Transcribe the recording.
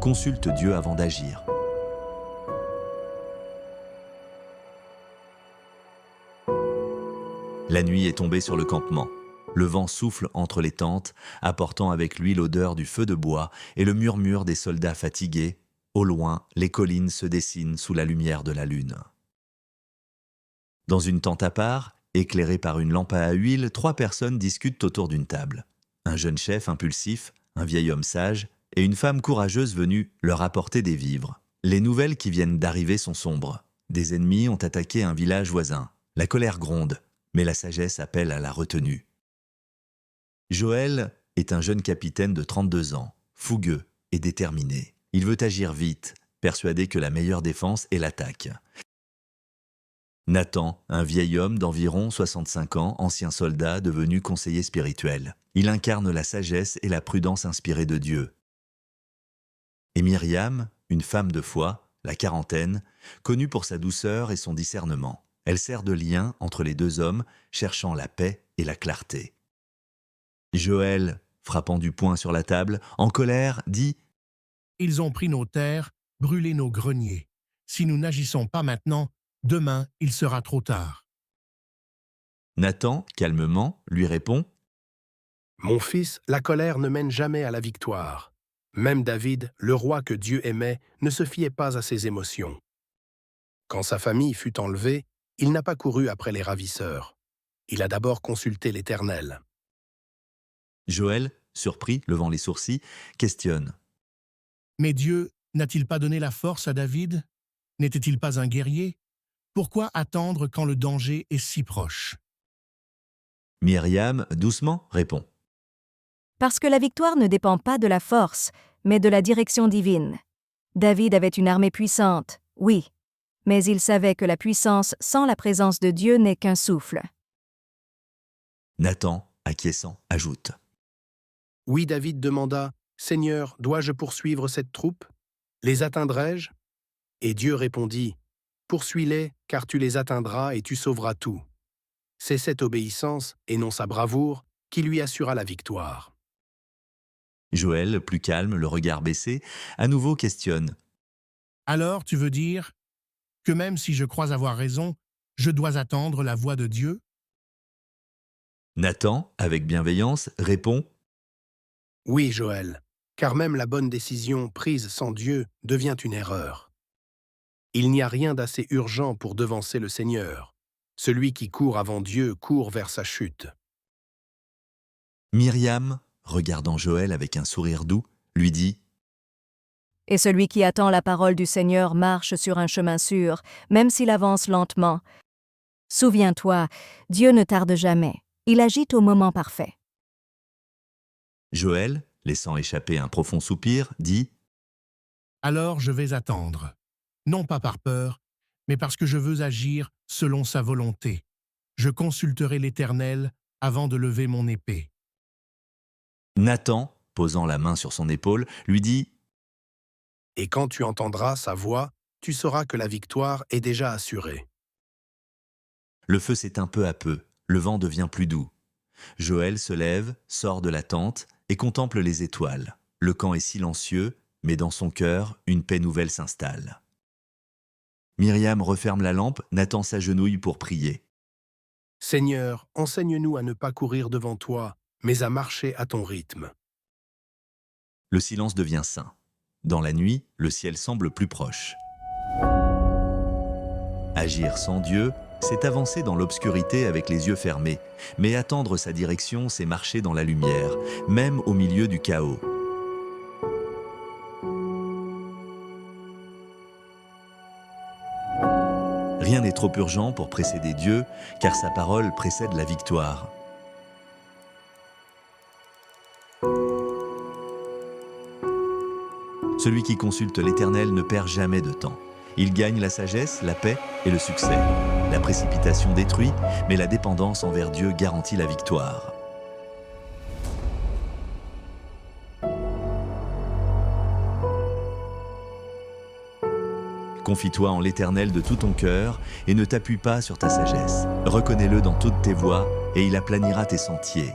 consulte Dieu avant d'agir. La nuit est tombée sur le campement. Le vent souffle entre les tentes, apportant avec lui l'odeur du feu de bois et le murmure des soldats fatigués. Au loin, les collines se dessinent sous la lumière de la lune. Dans une tente à part, éclairée par une lampe à huile, 3 personnes discutent autour d'une table. Un jeune chef impulsif, un vieil homme sage et une femme courageuse venue leur apporter des vivres. Les nouvelles qui viennent d'arriver sont sombres. Des ennemis ont attaqué un village voisin. La colère gronde, mais la sagesse appelle à la retenue. Joël est un jeune capitaine de 32 ans, fougueux et déterminé. Il veut agir vite, persuadé que la meilleure défense est l'attaque. Nathan, un vieil homme d'environ 65 ans, ancien soldat devenu conseiller spirituel. Il incarne la sagesse et la prudence inspirée de Dieu. Et Myriam, une femme de foi, la quarantaine, connue pour sa douceur et son discernement. Elle sert de lien entre les 2 hommes, cherchant la paix et la clarté. Joël, frappant du poing sur la table, en colère, dit « Ils ont pris nos terres, brûlé nos greniers. Si nous n'agissons pas maintenant, demain, il sera trop tard. » Nathan, calmement, lui répond « Mon fils, la colère ne mène jamais à la victoire. Même David, le roi que Dieu aimait, ne se fiait pas à ses émotions. Quand sa famille fut enlevée, il n'a pas couru après les ravisseurs. Il a d'abord consulté l'Éternel. » Joël, surpris, levant les sourcils, questionne. « Mais Dieu n'a-t-il pas donné la force à David? N'était-il pas un guerrier? Pourquoi attendre quand le danger est si proche? » Myriam, doucement, répond. « Parce que la victoire ne dépend pas de la force, mais de la direction divine. David avait une armée puissante, oui, mais il savait que la puissance sans la présence de Dieu n'est qu'un souffle. » Nathan, acquiescent, ajoute. « Oui, David demanda, « Seigneur, dois-je poursuivre cette troupe? Les atteindrai-je » Et Dieu répondit, « Poursuis-les, car tu les atteindras et tu sauveras tout. » C'est cette obéissance, et non sa bravoure, qui lui assura la victoire. Joël, plus calme, le regard baissé, à nouveau questionne. « Alors, tu veux dire que même si je crois avoir raison, je dois attendre la voix de Dieu? » Nathan, avec bienveillance, répond. « Oui, Joël, car même la bonne décision prise sans Dieu devient une erreur. Il n'y a rien d'assez urgent pour devancer le Seigneur. Celui qui court avant Dieu court vers sa chute. » Myriam, regardant Joël avec un sourire doux, lui dit. « Et celui qui attend la parole du Seigneur marche sur un chemin sûr, même s'il avance lentement. Souviens-toi, Dieu ne tarde jamais. Il agit au moment parfait. » Joël, laissant échapper un profond soupir, dit. « Alors je vais attendre, non pas par peur, mais parce que je veux agir selon sa volonté. Je consulterai l'Éternel avant de lever mon épée. » Nathan, posant la main sur son épaule, lui dit. « Et quand tu entendras sa voix, tu sauras que la victoire est déjà assurée. » Le feu s'éteint peu à peu, le vent devient plus doux. Joël se lève, sort de la tente et contemple les étoiles. Le camp est silencieux, mais dans son cœur, une paix nouvelle s'installe. Myriam referme la lampe, Nathan s'agenouille pour prier. « Seigneur, enseigne-nous à ne pas courir devant toi, mais à marcher à ton rythme. » Le silence devient sain. Dans la nuit, le ciel semble plus proche. Agir sans Dieu, c'est avancer dans l'obscurité avec les yeux fermés, mais attendre sa direction, c'est marcher dans la lumière, même au milieu du chaos. Rien n'est trop urgent pour précéder Dieu, car sa parole précède la victoire. Celui qui consulte l'Éternel ne perd jamais de temps. Il gagne la sagesse, la paix et le succès. La précipitation détruit, mais la dépendance envers Dieu garantit la victoire. Confie-toi en l'Éternel de tout ton cœur et ne t'appuie pas sur ta sagesse. Reconnais-le dans toutes tes voies et il aplanira tes sentiers.